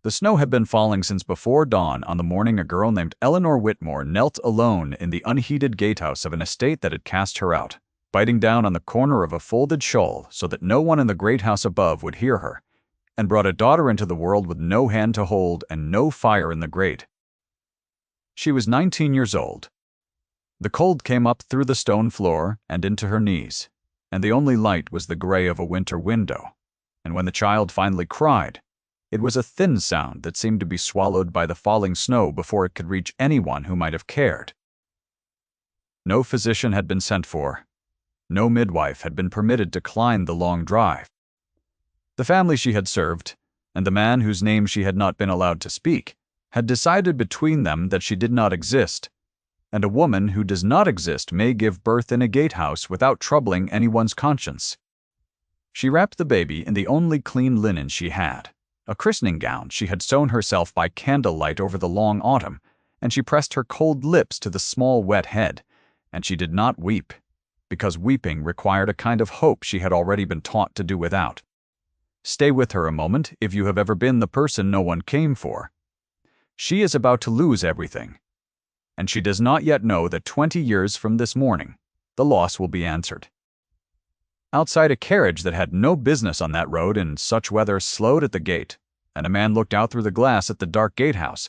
The snow had been falling since before dawn on the morning a girl named Eleanor Whitmore knelt alone in the unheated gatehouse of an estate that had cast her out, biting down on the corner of a folded shawl so that no one in the great house above would hear her, and brought a daughter into the world with no hand to hold and no fire in the grate. She was 19 years old. The cold came up through the stone floor and into her knees, and the only light was the gray of a winter window. And when the child finally cried, it was a thin sound that seemed to be swallowed by the falling snow before it could reach anyone who might have cared. No physician had been sent for. No midwife had been permitted to climb the long drive. The family she had served, and the man whose name she had not been allowed to speak, had decided between them that she did not exist, and a woman who does not exist may give birth in a gatehouse without troubling anyone's conscience. She wrapped the baby in the only clean linen she had, a christening gown she had sewn herself by candlelight over the long autumn, and she pressed her cold lips to the small wet head, and she did not weep, because weeping required a kind of hope she had already been taught to do without. Stay with her a moment if you have ever been the person no one came for. She is about to lose everything, and she does not yet know that 20 years from this morning, the loss will be answered. Outside, a carriage that had no business on that road in such weather slowed at the gate, and a man looked out through the glass at the dark gatehouse,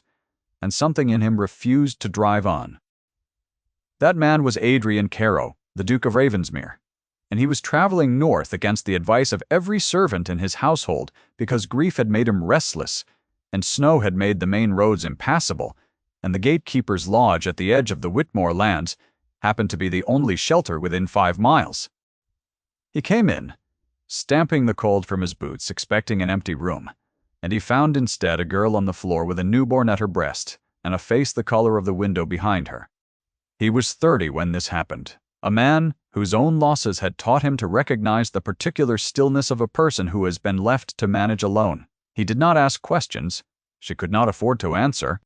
and something in him refused to drive on. That man was Adrian Carow, the Duke of Ravensmere, and he was traveling north against the advice of every servant in his household because grief had made him restless, and snow had made the main roads impassable, and the gatekeeper's lodge at the edge of the Whitmore lands happened to be the only shelter within 5 miles. He came in, stamping the cold from his boots, expecting an empty room, and he found instead a girl on the floor with a newborn at her breast and a face the color of the window behind her. He was 30 when this happened, a man whose own losses had taught him to recognize the particular stillness of a person who has been left to manage alone. He did not ask questions. She could not afford to answer.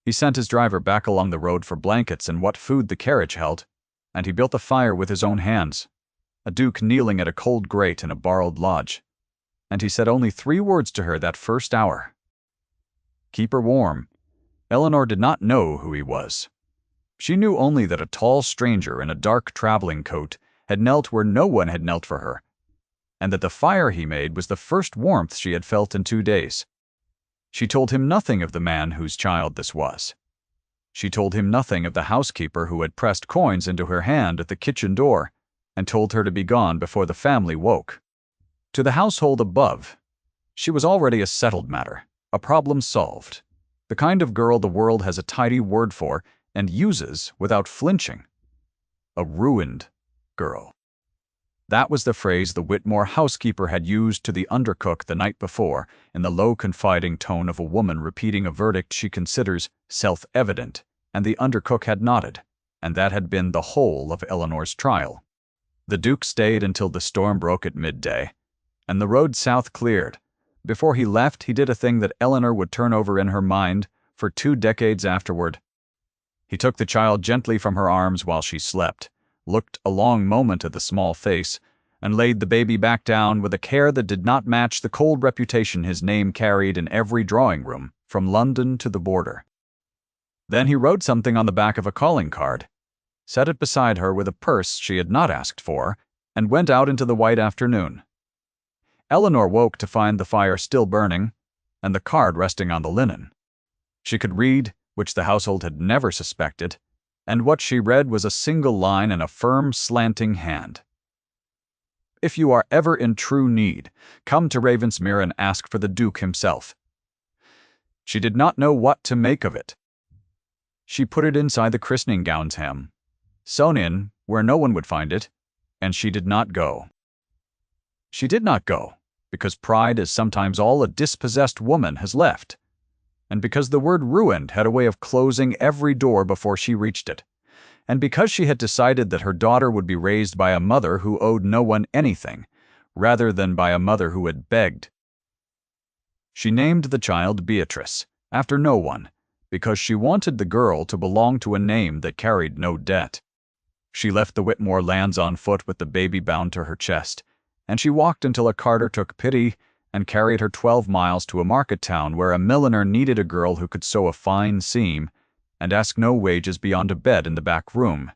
He sent his driver back along the road for blankets and what food the carriage held, and he built a fire with his own hands, a duke kneeling at a cold grate in a borrowed lodge, and he said only 3 words to her that first hour. Keep her warm. Eleanor did not know who he was. She knew only that a tall stranger in a dark traveling coat had knelt where no one had knelt for her, and that the fire he made was the first warmth she had felt in 2 days. She told him nothing of the man whose child this was. She told him nothing of the housekeeper who had pressed coins into her hand at the kitchen door and told her to be gone before the family woke. To the household above, she was already a settled matter, a problem solved, the kind of girl the world has a tidy word for and uses without flinching. A ruined girl. That was the phrase the Whitmore housekeeper had used to the undercook the night before, in the low, confiding tone of a woman repeating a verdict she considers self-evident, and the undercook had nodded, and that had been the whole of Eleanor's trial. The Duke stayed until the storm broke at midday, and the road south cleared. Before he left, he did a thing that Eleanor would turn over in her mind for 2 decades afterward. He took the child gently from her arms while she slept, looked a long moment at the small face, and laid the baby back down with a care that did not match the cold reputation his name carried in every drawing room, from London to the border. Then he wrote something on the back of a calling card, set it beside her with a purse she had not asked for, and went out into the white afternoon. Eleanor woke to find the fire still burning, and the card resting on the linen. She could read, which the household had never suspected, and what she read was a single line in a firm, slanting hand. If you are ever in true need, come to Ravensmere and ask for the Duke himself. She did not know what to make of it. She put it inside the christening gown's hem, sewn in where no one would find it, and she did not go. She did not go, because pride is sometimes all a dispossessed woman has left, and because the word ruined had a way of closing every door before she reached it, and because she had decided that her daughter would be raised by a mother who owed no one anything, rather than by a mother who had begged. She named the child Beatrice, after no one, because she wanted the girl to belong to a name that carried no debt. She left the Whitmore lands on foot with the baby bound to her chest, and she walked until a carter took pity and carried her 12 miles to a market town where a milliner needed a girl who could sew a fine seam and ask no wages beyond a bed in the back room.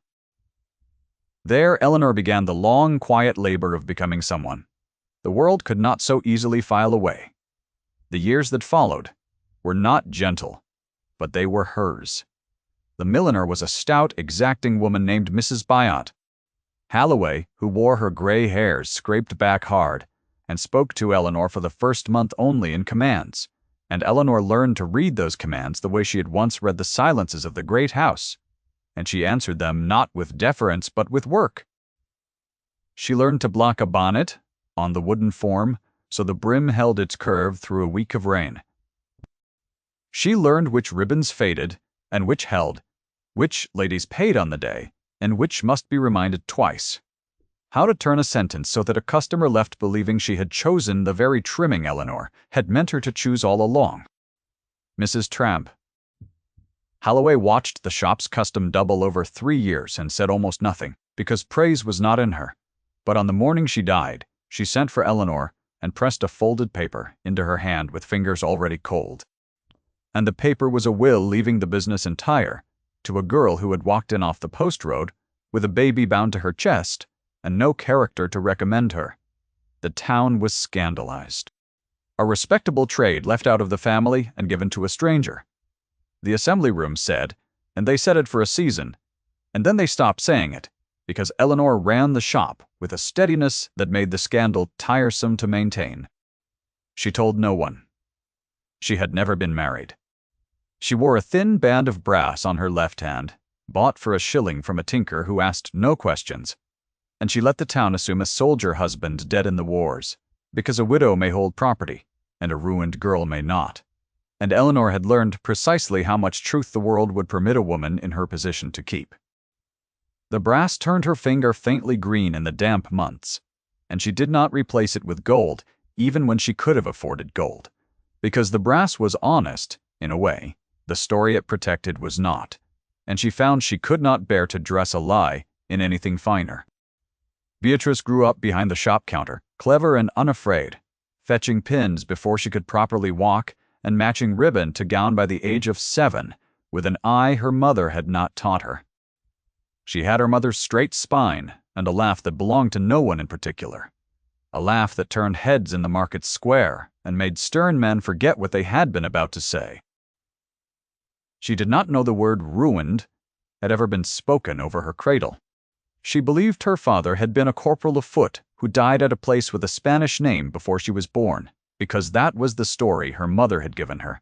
There, Eleanor began the long, quiet labor of becoming someone the world could not so easily file away. The years that followed were not gentle, but they were hers. The milliner was a stout, exacting woman named Mrs. Byatt. Halloway, who wore her gray hairs scraped back hard, and spoke to Eleanor for the first month only in commands, and Eleanor learned to read those commands the way she had once read the silences of the great house, and she answered them not with deference but with work. She learned to block a bonnet on the wooden form so the brim held its curve through a week of rain. She learned which ribbons faded and which held, which ladies paid on the day, and which must be reminded twice. How to turn a sentence so that a customer left believing she had chosen the very trimming Eleanor had meant her to choose all along. Mrs. Tramp. Halloway watched the shop's custom double over 3 years and said almost nothing, because praise was not in her. But on the morning she died, she sent for Eleanor and pressed a folded paper into her hand with fingers already cold. And the paper was a will leaving the business entire to a girl who had walked in off the post road with a baby bound to her chest and no character to recommend her. The town was scandalized. A respectable trade left out of the family and given to a stranger. The assembly room said, and they said it for a season, and then they stopped saying it, because Eleanor ran the shop with a steadiness that made the scandal tiresome to maintain. She told no one. She had never been married. She wore a thin band of brass on her left hand, bought for a shilling from a tinker who asked no questions, and she let the town assume a soldier husband dead in the wars, because a widow may hold property, and a ruined girl may not. And Eleanor had learned precisely how much truth the world would permit a woman in her position to keep. The brass turned her finger faintly green in the damp months, and she did not replace it with gold, even when she could have afforded gold, because the brass was honest, in a way. The story it protected was not, and she found she could not bear to dress a lie in anything finer. Beatrice grew up behind the shop counter, clever and unafraid, fetching pins before she could properly walk and matching ribbon to gown by the age of 7, with an eye her mother had not taught her. She had her mother's straight spine and a laugh that belonged to no one in particular, a laugh that turned heads in the market square and made stern men forget what they had been about to say. She did not know the word ruined had ever been spoken over her cradle. She believed her father had been a corporal of foot who died at a place with a Spanish name before she was born, because that was the story her mother had given her.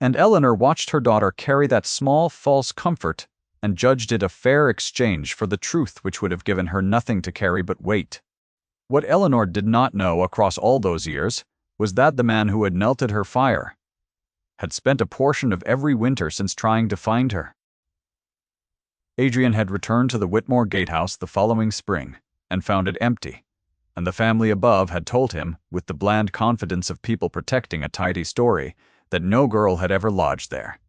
And Eleanor watched her daughter carry that small false comfort and judged it a fair exchange for the truth which would have given her nothing to carry but weight. What Eleanor did not know across all those years was that the man who had knelt at her fire had spent a portion of every winter since trying to find her. Adrian had returned to the Whitmore Gatehouse the following spring and found it empty, and the family above had told him, with the bland confidence of people protecting a tidy story, that no girl had ever lodged there,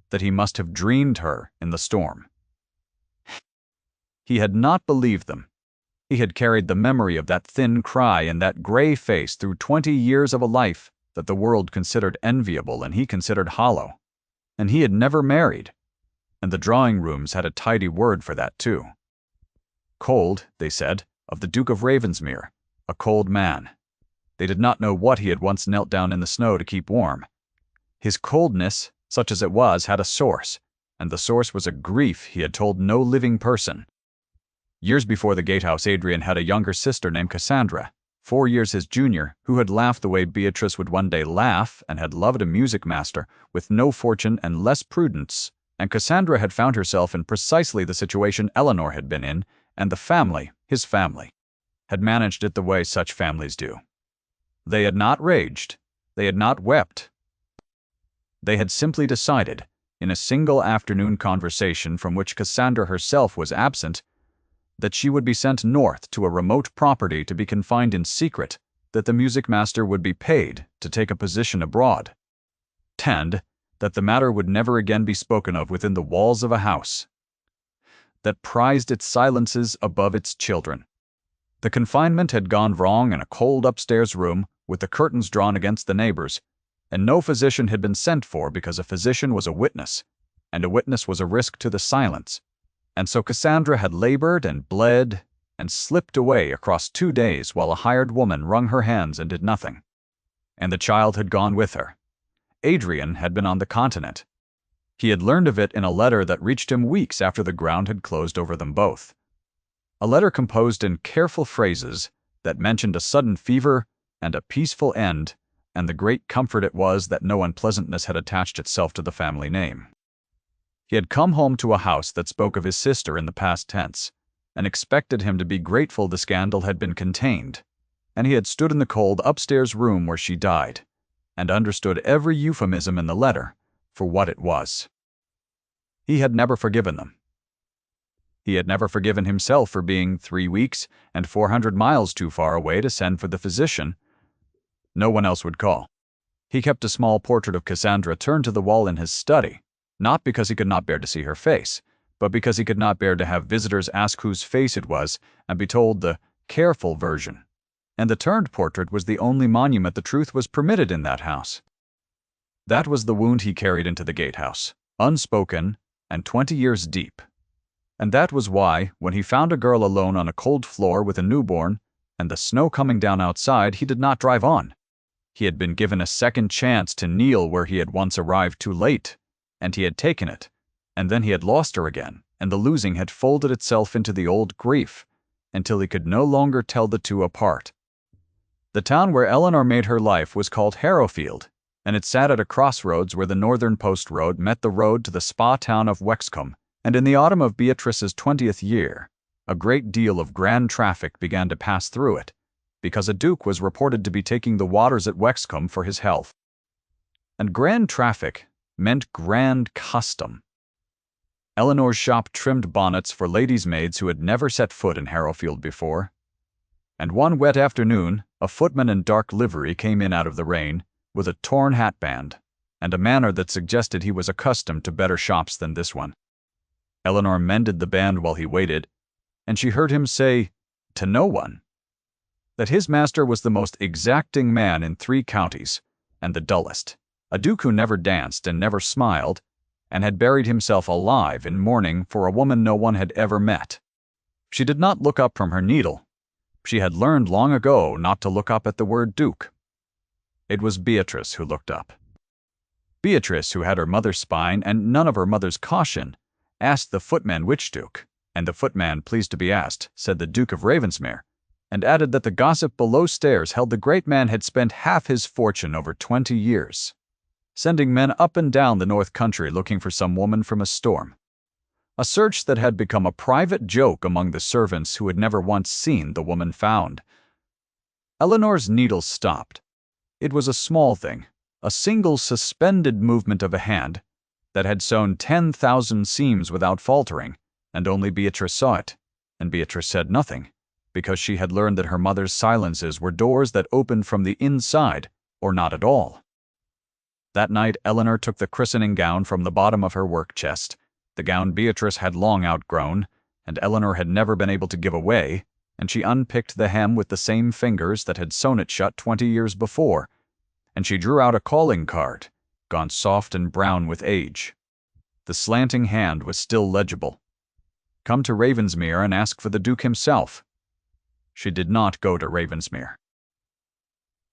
that he must have dreamed her in the storm. He had not believed them. He had carried the memory of that thin cry and that gray face through 20 years of a life that the world considered enviable and he considered hollow. And he had never married, and the drawing rooms had a tidy word for that too. Cold, they said, of the Duke of Ravensmere, a cold man. They did not know what he had once knelt down in the snow to keep warm. His coldness, such as it was, had a source, and the source was a grief he had told no living person. Years before the Gatehouse, Adrian had a younger sister named Cassandra, 4 years his junior, who had laughed the way Beatrice would one day laugh and had loved a music master with no fortune and less prudence, and Cassandra had found herself in precisely the situation Eleanor had been in, and the family, his family, had managed it the way such families do. They had not raged, they had not wept. They had simply decided, in a single afternoon conversation from which Cassandra herself was absent, that she would be sent north to a remote property to be confined in secret, that the music master would be paid to take a position abroad, and that the matter would never again be spoken of within the walls of a house that prized its silences above its children. The confinement had gone wrong in a cold upstairs room with the curtains drawn against the neighbors, and no physician had been sent for because a physician was a witness, and a witness was a risk to the silence. And so Cassandra had labored and bled and slipped away across 2 days while a hired woman wrung her hands and did nothing. And the child had gone with her. Adrian had been on the continent. He had learned of it in a letter that reached him weeks after the ground had closed over them both. A letter composed in careful phrases that mentioned a sudden fever and a peaceful end, and the great comfort it was that no unpleasantness had attached itself to the family name. He had come home to a house that spoke of his sister in the past tense, and expected him to be grateful the scandal had been contained, and he had stood in the cold upstairs room where she died, and understood every euphemism in the letter for what it was. He had never forgiven them. He had never forgiven himself for being 3 weeks and 400 miles too far away to send for the physician. No one else would call. He kept a small portrait of Cassandra turned to the wall in his study, not because he could not bear to see her face, but because he could not bear to have visitors ask whose face it was and be told the careful version. And the turned portrait was the only monument the truth was permitted in that house. That was the wound he carried into the gatehouse, unspoken and 20 years deep. And that was why, when he found a girl alone on a cold floor with a newborn, and the snow coming down outside, he did not drive on. He had been given a second chance to kneel where he had once arrived too late, and he had taken it, and then he had lost her again, and the losing had folded itself into the old grief, until he could no longer tell the two apart. The town where Eleanor made her life was called Harrowfield, and it sat at a crossroads where the northern post road met the road to the spa town of Wexcombe, and in the autumn of Beatrice's 20th year, a great deal of grand traffic began to pass through it, because a duke was reported to be taking the waters at Wexcombe for his health. And grand traffic meant grand custom. Eleanor's shop trimmed bonnets for ladies' maids who had never set foot in Harrowfield before. And one wet afternoon, a footman in dark livery came in out of the rain, with a torn hatband, and a manner that suggested he was accustomed to better shops than this one. Eleanor mended the band while he waited, and she heard him say, to no one, that his master was the most exacting man in 3 counties, and the dullest, a duke who never danced and never smiled, and had buried himself alive in mourning for a woman no one had ever met. She did not look up from her needle. She had learned long ago not to look up at the word duke. It was Beatrice who looked up. Beatrice, who had her mother's spine and none of her mother's caution, asked the footman which duke, and the footman, pleased to be asked, said the Duke of Ravensmere, and added that the gossip below stairs held the great man had spent half his fortune over 20 years, sending men up and down the north country looking for some woman from a storm. A search that had become a private joke among the servants who had never once seen the woman found. Eleanor's needle stopped. It was a small thing, a single suspended movement of a hand, that had sewn 10,000 seams without faltering, and only Beatrice saw it, and Beatrice said nothing, because she had learned that her mother's silences were doors that opened from the inside, or not at all. That night Eleanor took the christening gown from the bottom of her work chest, the gown Beatrice had long outgrown, and Eleanor had never been able to give away, and she unpicked the hem with the same fingers that had sewn it shut 20 years before, and she drew out a calling card, gone soft and brown with age. The slanting hand was still legible. Come to Ravensmere and ask for the Duke himself. She did not go to Ravensmere.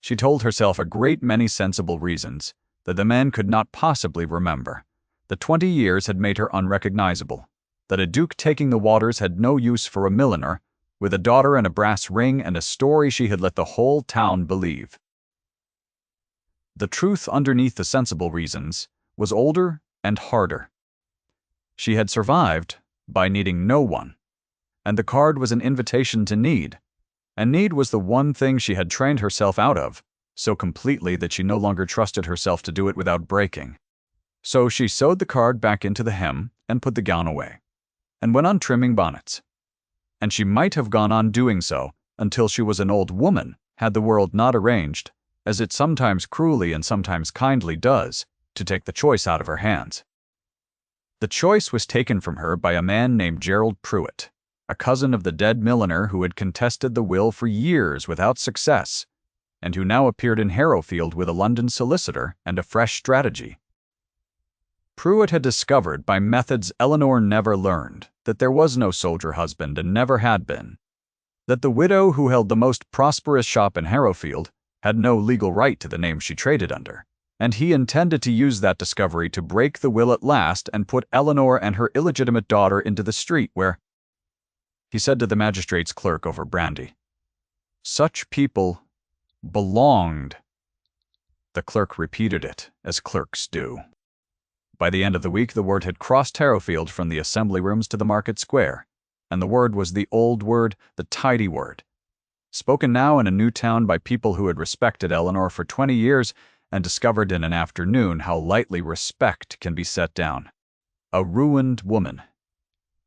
She told herself a great many sensible reasons that the man could not possibly remember, that 20 years had made her unrecognizable, that a duke taking the waters had no use for a milliner, with a daughter and a brass ring and a story she had let the whole town believe. The truth underneath the sensible reasons was older and harder. She had survived by needing no one, and the card was an invitation to need, and need was the one thing she had trained herself out of, so completely that she no longer trusted herself to do it without breaking. So she sewed the card back into the hem and put the gown away, and went on trimming bonnets. And she might have gone on doing so until she was an old woman, had the world not arranged, as it sometimes cruelly and sometimes kindly does, to take the choice out of her hands. The choice was taken from her by a man named Gerald Pruitt, a cousin of the dead milliner who had contested the will for years without success, and who now appeared in Harrowfield with a London solicitor and a fresh strategy. Pruitt had discovered by methods Eleanor never learned that there was no soldier husband and never had been, that the widow who held the most prosperous shop in Harrowfield had no legal right to the name she traded under, and he intended to use that discovery to break the will at last and put Eleanor and her illegitimate daughter into the street where, he said to the magistrate's clerk over brandy, such people belonged. The clerk repeated it, as clerks do. By the end of the week, the word had crossed Harrowfield from the assembly rooms to the market square, and the word was the old word, the tidy word, spoken now in a new town by people who had respected Eleanor for 20 years and discovered in an afternoon how lightly respect can be set down. A ruined woman.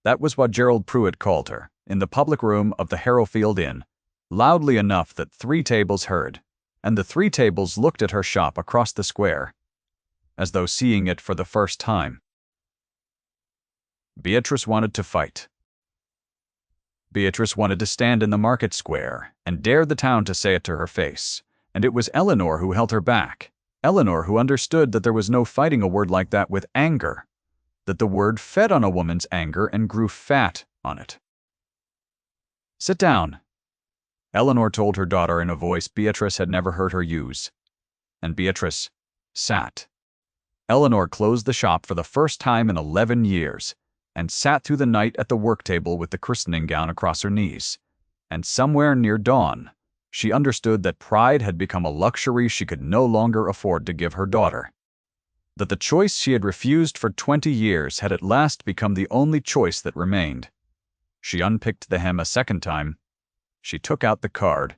That was what Gerald Pruitt called her, in the public room of the Harrowfield Inn, loudly enough that 3 tables heard, and the 3 tables looked at her shop across the square, as though seeing it for the first time. Beatrice wanted to fight. Beatrice wanted to stand in the market square and dare the town to say it to her face, and it was Eleanor who held her back. Eleanor who understood that there was no fighting a word like that with anger, that the word fed on a woman's anger and grew fat on it. "Sit down," Eleanor told her daughter in a voice Beatrice had never heard her use, and Beatrice sat. Eleanor closed the shop for the first time in 11 years, and sat through the night at the work table with the christening gown across her knees, and somewhere near dawn, she understood that pride had become a luxury she could no longer afford to give her daughter, that the choice she had refused for 20 years had at last become the only choice that remained. She unpicked the hem a second time. She took out the card.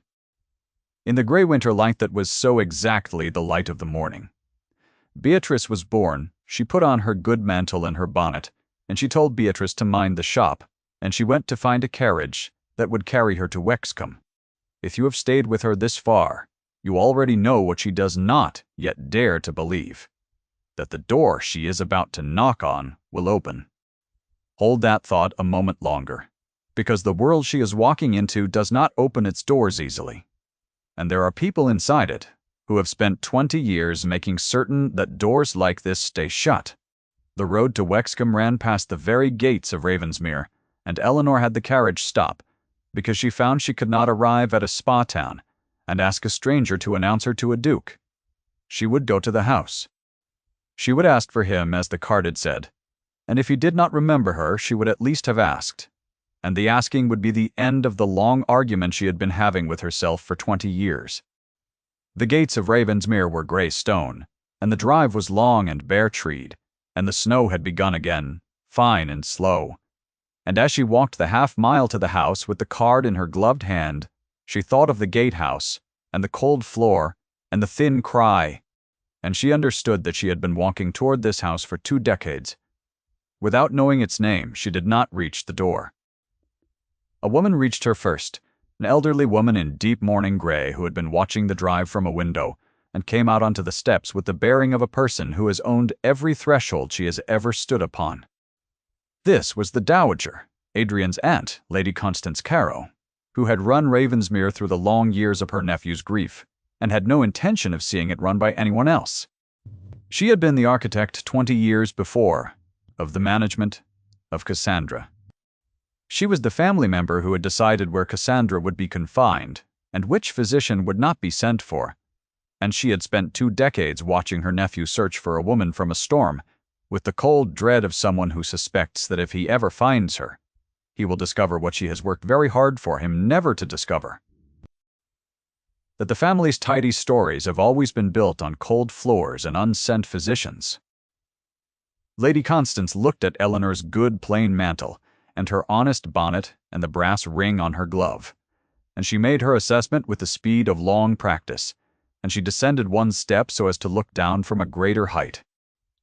In the gray winter light that was so exactly the light of the morning, Beatrice was born. She put on her good mantle and her bonnet, and she told Beatrice to mind the shop, and she went to find a carriage that would carry her to Wexcombe. If you have stayed with her this far, you already know what she does not yet dare to believe, that the door she is about to knock on will open. Hold that thought a moment longer, because the world she is walking into does not open its doors easily, and there are people inside it who have spent 20 years making certain that doors like this stay shut. The road to Wexcombe ran past the very gates of Ravensmere, and Eleanor had the carriage stop, because she found she could not arrive at a spa town and ask a stranger to announce her to a duke. She would go to the house. She would ask for him, as the card had said, and if he did not remember her, she would at least have asked, and the asking would be the end of the long argument she had been having with herself for 20 years. The gates of Ravensmere were grey stone, and the drive was long and bare-treed, and the snow had begun again, fine and slow. And as she walked the half-mile to the house with the card in her gloved hand, she thought of the gatehouse, and the cold floor, and the thin cry, and she understood that she had been walking toward this house for 2 decades. Without knowing its name, she did not reach the door. A woman reached her first, an elderly woman in deep mourning gray who had been watching the drive from a window, and came out onto the steps with the bearing of a person who has owned every threshold she has ever stood upon. This was the Dowager, Adrian's aunt, Lady Constance Carow, who had run Ravensmere through the long years of her nephew's grief, and had no intention of seeing it run by anyone else. She had been the architect 20 years before of the management of Cassandra. She was the family member who had decided where Cassandra would be confined and which physician would not be sent for, and she had spent 2 decades watching her nephew search for a woman from a storm, with the cold dread of someone who suspects that if he ever finds her, he will discover what she has worked very hard for him never to discover. That the family's tidy stories have always been built on cold floors and unsent physicians. Lady Constance looked at Eleanor's good plain mantle, and her honest bonnet and the brass ring on her glove, and she made her assessment with the speed of long practice, and she descended 1 step so as to look down from a greater height.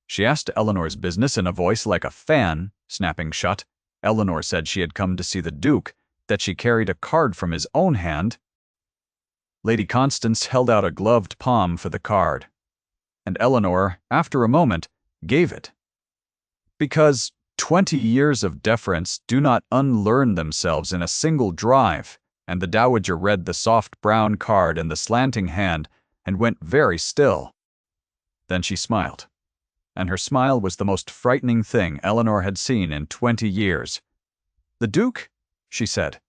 She asked Eleanor's business in a voice like a fan snapping shut. Eleanor said she had come to see the Duke, that she carried a card from his own hand. Lady Constance held out a gloved palm for the card, and Eleanor, after a moment, gave it. Because 20 years of deference do not unlearn themselves in a single drive, and the dowager read the soft brown card in the slanting hand and went very still. Then she smiled, and her smile was the most frightening thing Eleanor had seen in 20 years. "The Duke," she said,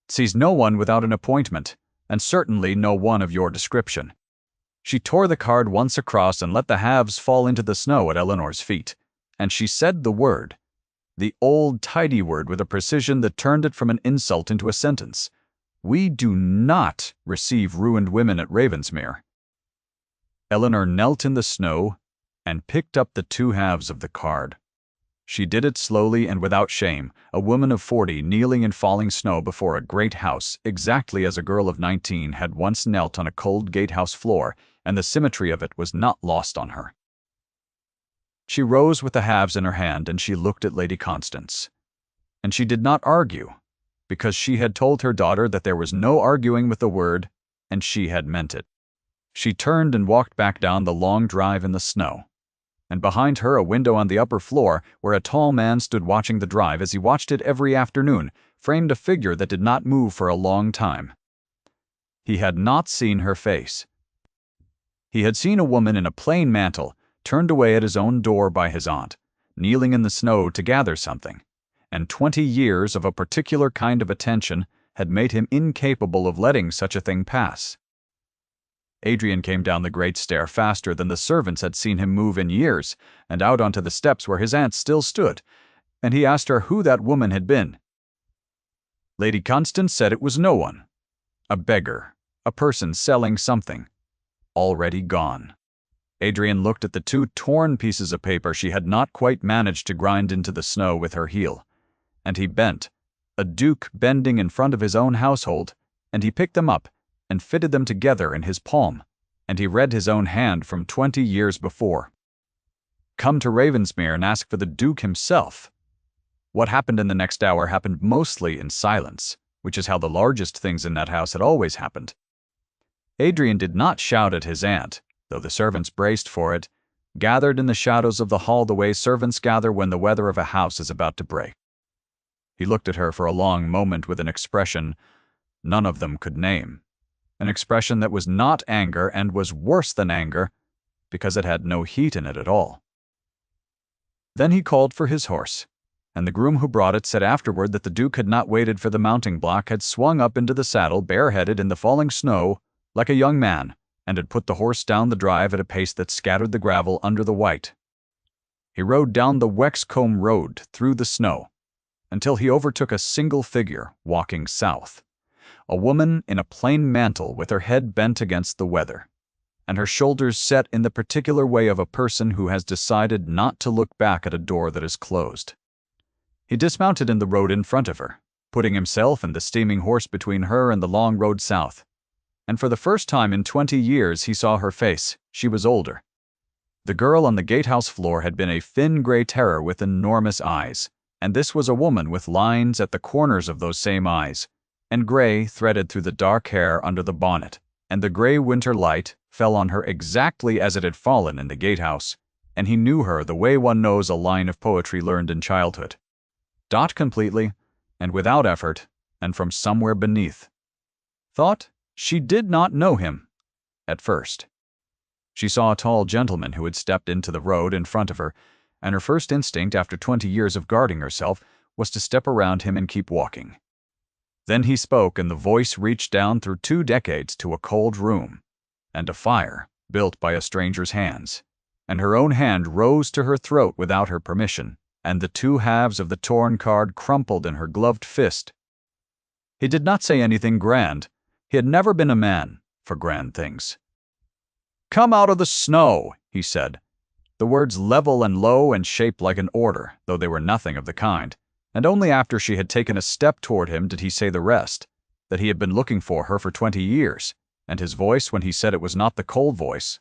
"sees no one without an appointment, and certainly no one of your description." She tore the card once across and let the halves fall into the snow at Eleanor's feet, and she said the word, the old tidy word with a precision that turned it from an insult into a sentence. "We do not receive ruined women at Ravensmere." Eleanor knelt in the snow and picked up the 2 halves of the card. She did it slowly and without shame, a woman of 40 kneeling in falling snow before a great house, exactly as a girl of 19 had once knelt on a cold gatehouse floor, and the symmetry of it was not lost on her. She rose with the halves in her hand, and she looked at Lady Constance. And she did not argue, because she had told her daughter that there was no arguing with the word, and she had meant it. She turned and walked back down the long drive in the snow. And behind her, a window on the upper floor, where a tall man stood watching the drive as he watched it every afternoon, framed a figure that did not move for a long time. He had not seen her face. He had seen a woman in a plain mantle, turned away at his own door by his aunt, kneeling in the snow to gather something, and 20 years of a particular kind of attention had made him incapable of letting such a thing pass. Adrian came down the great stair faster than the servants had seen him move in years, and out onto the steps where his aunt still stood, and he asked her who that woman had been. Lady Constance said it was no one. A beggar, a person selling something, already gone. Adrian looked at the 2 torn pieces of paper she had not quite managed to grind into the snow with her heel, and he bent, a duke bending in front of his own household, and he picked them up and fitted them together in his palm, and he read his own hand from 20 years before. Come to Ravensmere and ask for the Duke himself. What happened in the next hour happened mostly in silence, which is how the largest things in that house had always happened. Adrian did not shout at his aunt, though the servants braced for it, gathered in the shadows of the hall the way servants gather when the weather of a house is about to break. He looked at her for a long moment with an expression none of them could name. An expression that was not anger and was worse than anger, because it had no heat in it at all. Then he called for his horse, and the groom who brought it said afterward that the Duke had not waited for the mounting block, had swung up into the saddle bareheaded in the falling snow like a young man, and had put the horse down the drive at a pace that scattered the gravel under the white. He rode down the Wexcombe Road through the snow, until he overtook a single figure walking south. A woman in a plain mantle with her head bent against the weather, and her shoulders set in the particular way of a person who has decided not to look back at a door that is closed. He dismounted in the road in front of her, putting himself and the steaming horse between her and the long road south. And for the first time in 20 years he saw her face. She was older. The girl on the gatehouse floor had been a thin gray terror with enormous eyes, and this was a woman with lines at the corners of those same eyes, and gray threaded through the dark hair under the bonnet, and the gray winter light fell on her exactly as it had fallen in the gatehouse, and he knew her the way one knows a line of poetry learned in childhood. Dot completely, and without effort, and from somewhere beneath. Thought she did not know him, at first. She saw a tall gentleman who had stepped into the road in front of her, and her first instinct after 20 years of guarding herself was to step around him and keep walking. Then he spoke, and the voice reached down through 2 decades to a cold room, and a fire built by a stranger's hands, and her own hand rose to her throat without her permission, and the 2 halves of the torn card crumpled in her gloved fist. He did not say anything grand. He had never been a man for grand things. "Come out of the snow," he said, the words level and low and shaped like an order, though they were nothing of the kind. And only after she had taken a step toward him did he say the rest, that he had been looking for her for 20 years, and his voice when he said it was not the cold voice.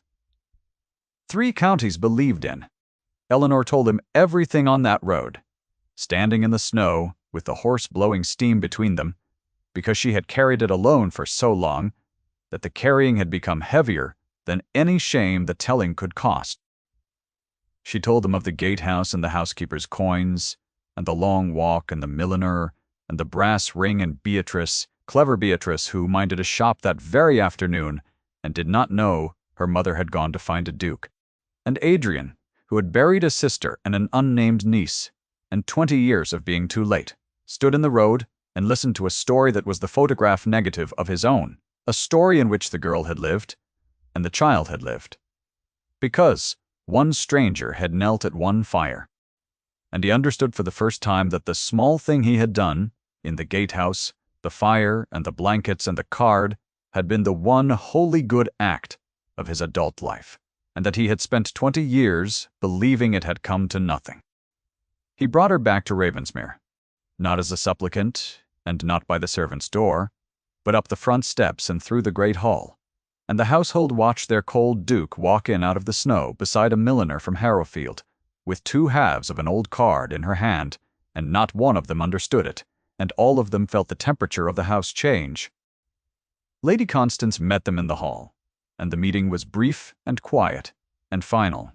3 counties believed in. Eleanor told him everything on that road, standing in the snow, with the horse blowing steam between them, because she had carried it alone for so long, that the carrying had become heavier than any shame the telling could cost. She told him of the gatehouse and the housekeeper's coins, and the long walk and the milliner, and the brass ring and Beatrice, Clever Beatrice, who minded a shop that very afternoon and did not know her mother had gone to find a duke. And Adrian, who had buried a sister and an unnamed niece, and 20 years of being too late, stood in the road and listened to a story that was the photograph negative of his own, a story in which the girl had lived and the child had lived. Because one stranger had knelt at one fire, and he understood for the first time that the small thing he had done, in the gatehouse, the fire and the blankets and the card, had been the one wholly good act of his adult life, and that he had spent 20 years believing it had come to nothing. He brought her back to Ravensmere, not as a supplicant, and not by the servant's door, but up the front steps and through the great hall, and the household watched their cold duke walk in out of the snow beside a milliner from Harrowfield, with 2 halves of an old card in her hand, and not one of them understood it, and all of them felt the temperature of the house change. Lady Constance met them in the hall, and the meeting was brief and quiet and final.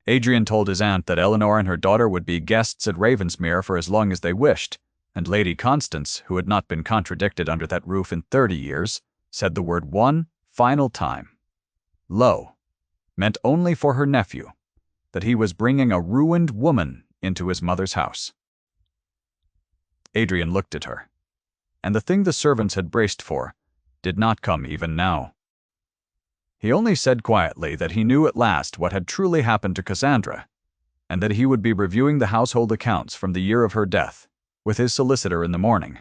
Adrian told his aunt that Eleanor and her daughter would be guests at Ravensmere for as long as they wished, and Lady Constance, who had not been contradicted under that roof in 30 years, said the word one final time. Lo, meant only for her nephew, that he was bringing a ruined woman into his mother's house. Adrian looked at her, and the thing the servants had braced for did not come even now. He only said quietly that he knew at last what had truly happened to Cassandra, and that he would be reviewing the household accounts from the year of her death with his solicitor in the morning.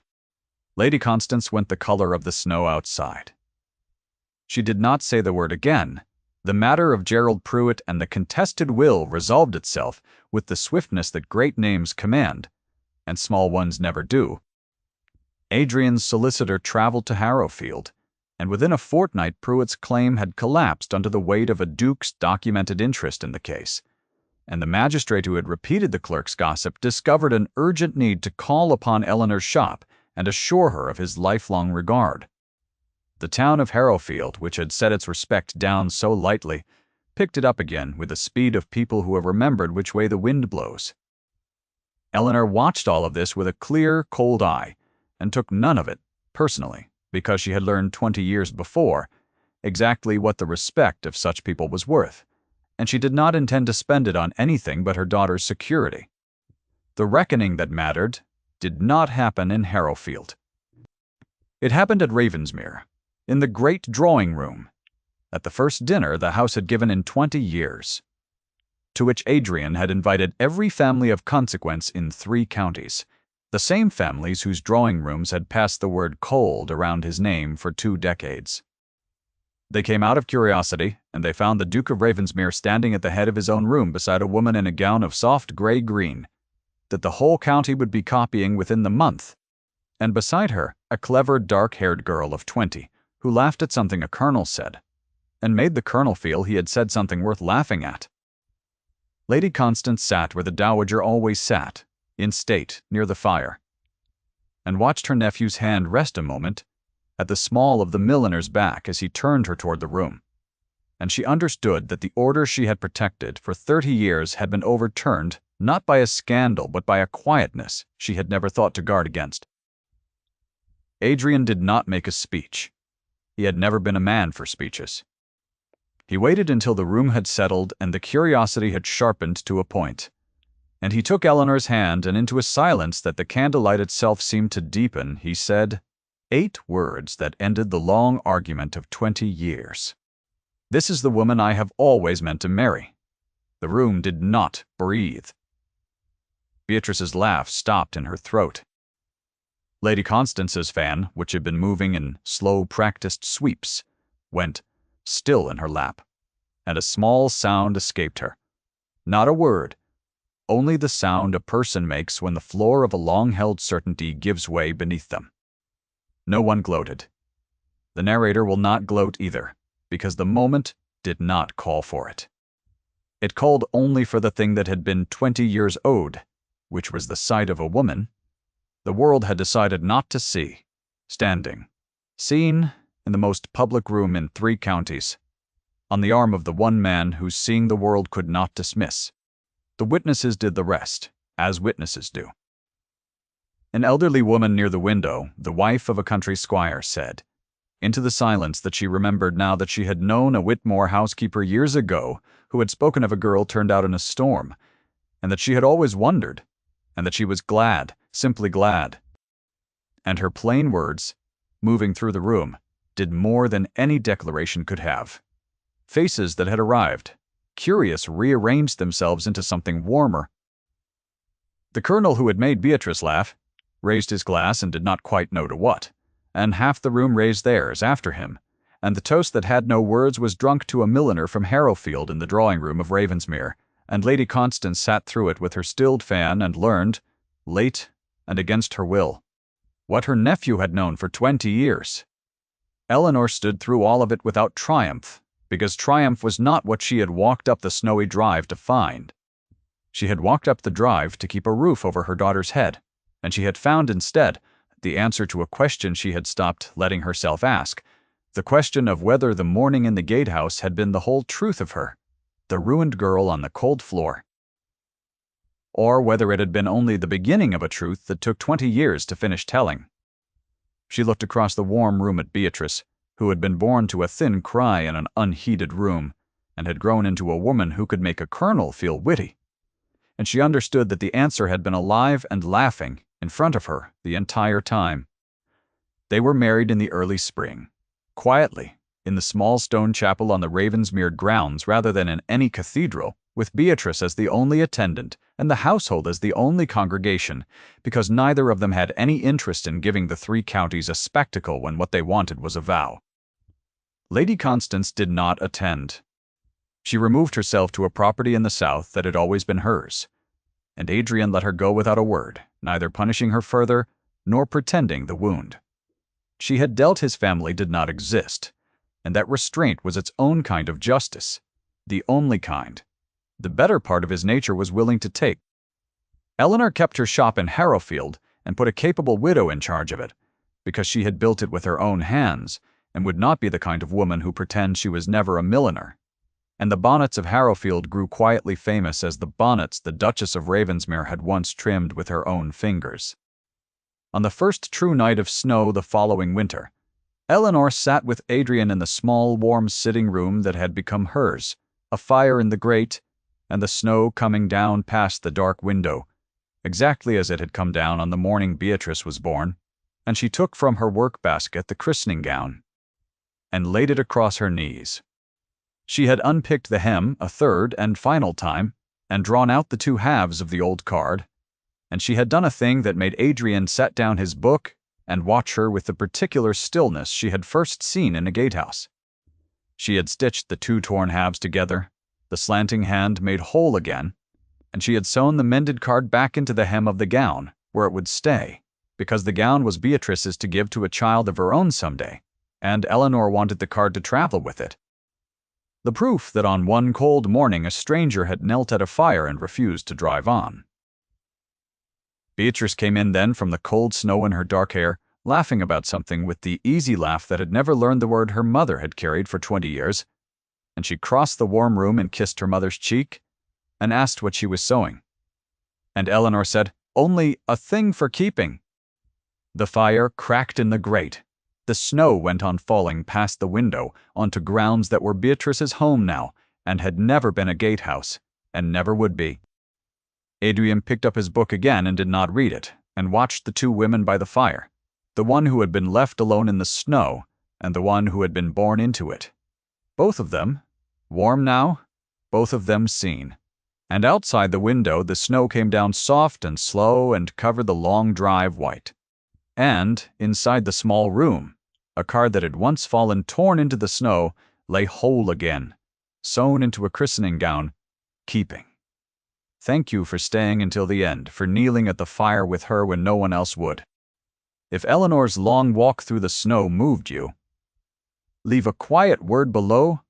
Lady Constance went the color of the snow outside. She did not say the word again. The matter of Gerald Pruitt and the contested will resolved itself with the swiftness that great names command, and small ones never do. Adrian's solicitor traveled to Harrowfield, and within a fortnight Pruitt's claim had collapsed under the weight of a duke's documented interest in the case, and the magistrate who had repeated the clerk's gossip discovered an urgent need to call upon Eleanor's shop and assure her of his lifelong regard. The town of Harrowfield, which had set its respect down so lightly, picked it up again with the speed of people who have remembered which way the wind blows. Eleanor watched all of this with a clear, cold eye, and took none of it personally, because she had learned 20 years before exactly what the respect of such people was worth, and she did not intend to spend it on anything but her daughter's security. The reckoning that mattered did not happen in Harrowfield. It happened at Ravensmere, in the great drawing-room, at the first dinner the house had given in 20 years, to which Adrian had invited every family of consequence in 3 counties, the same families whose drawing-rooms had passed the word cold around his name for 2 decades. They came out of curiosity, and they found the Duke of Ravensmere standing at the head of his own room beside a woman in a gown of soft grey-green, that the whole county would be copying within the month, and beside her a clever dark-haired girl of 20, who laughed at something a colonel said, and made the colonel feel he had said something worth laughing at. Lady Constance sat where the dowager always sat, in state, near the fire, and watched her nephew's hand rest a moment at the small of the milliner's back as he turned her toward the room, and she understood that the order she had protected for 30 years had been overturned not by a scandal but by a quietness she had never thought to guard against. Adrian did not make a speech. He had never been a man for speeches. He waited until the room had settled and the curiosity had sharpened to a point, and he took Eleanor's hand, and into a silence that the candlelight itself seemed to deepen, he said 8 words that ended the long argument of 20 years. "This is the woman I have always meant to marry." The room did not breathe. Beatrice's laugh stopped in her throat. Lady Constance's fan, which had been moving in slow, practiced sweeps, went still in her lap, and a small sound escaped her. Not a word, only the sound a person makes when the floor of a long-held certainty gives way beneath them. No one gloated. The narrator will not gloat either, because the moment did not call for it. It called only for the thing that had been 20 years owed, which was the sight of a woman the world had decided not to see, standing, seen in the most public room in 3 counties, on the arm of the one man whose seeing the world could not dismiss. The witnesses did the rest, as witnesses do. An elderly woman near the window, the wife of a country squire, said, into the silence, that she remembered now that she had known a Whitmore housekeeper years ago who had spoken of a girl turned out in a storm, and that she had always wondered, and that she was glad, simply glad. And her plain words, moving through the room, did more than any declaration could have. Faces that had arrived, curious, rearranged themselves into something warmer. The colonel, who had made Beatrice laugh, raised his glass and did not quite know to what, and half the room raised theirs after him, and the toast that had no words was drunk to a milliner from Harrowfield in the drawing-room of Ravensmere, and Lady Constance sat through it with her stilled fan and learned, late and against her will, what her nephew had known for 20 years. Eleanor stood through all of it without triumph, because triumph was not what she had walked up the snowy drive to find. She had walked up the drive to keep a roof over her daughter's head, and she had found instead the answer to a question she had stopped letting herself ask, the question of whether the morning in the gatehouse had been the whole truth of her, the ruined girl on the cold floor, or whether it had been only the beginning of a truth that took 20 years to finish telling. She looked across the warm room at Beatrice, who had been born to a thin cry in an unheated room, and had grown into a woman who could make a colonel feel witty. And she understood that the answer had been alive and laughing in front of her the entire time. They were married in the early spring, quietly, in the small stone chapel on the Ravensmere grounds rather than in any cathedral, with Beatrice as the only attendant and the household as the only congregation, because neither of them had any interest in giving the 3 counties a spectacle when what they wanted was a vow. Lady Constance did not attend. She removed herself to a property in the south that had always been hers, and Adrian let her go without a word, neither punishing her further nor pretending the wound. She had dealt his family did not exist, and that restraint was its own kind of justice, the only kind. The better part of his nature was willing to take. Eleanor kept her shop in Harrowfield and put a capable widow in charge of it, because she had built it with her own hands, and would not be the kind of woman who pretends she was never a milliner. And the bonnets of Harrowfield grew quietly famous as the bonnets the Duchess of Ravensmere had once trimmed with her own fingers. On the first true night of snow the following winter, Eleanor sat with Adrian in the small, warm sitting room that had become hers, a fire in the grate, and the snow coming down past the dark window, exactly as it had come down on the morning Beatrice was born, and she took from her work-basket the christening gown, and laid it across her knees. She had unpicked the hem a third and final time, and drawn out the 2 halves of the old card, and she had done a thing that made Adrian set down his book and watch her with the particular stillness she had first seen in a gatehouse. She had stitched the 2 torn halves together, the slanting hand made whole again, and she had sewn the mended card back into the hem of the gown, where it would stay, because the gown was Beatrice's to give to a child of her own someday, and Eleanor wanted the card to travel with it. The proof that on one cold morning a stranger had knelt at a fire and refused to drive on. Beatrice came in then from the cold snow in her dark hair, laughing about something with the easy laugh that had never learned the word her mother had carried for 20 years, and she crossed the warm room and kissed her mother's cheek, and asked what she was sewing. And Eleanor said, "Only a thing for keeping." The fire cracked in the grate. The snow went on falling past the window onto grounds that were Beatrice's home now, and had never been a gatehouse, and never would be. Adrian picked up his book again and did not read it, and watched the 2 women by the fire, the one who had been left alone in the snow, and the one who had been born into it. Both of them, warm now, both of them seen. And outside the window the snow came down soft and slow and covered the long drive white. And, inside the small room, a card that had once fallen torn into the snow lay whole again, sewn into a christening gown, keeping. Thank you for staying until the end, for kneeling at the fire with her when no one else would. If Eleanor's long walk through the snow moved you, leave a quiet word below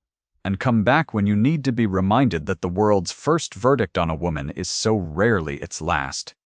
and come back when you need to be reminded that the world's first verdict on a woman is so rarely its last.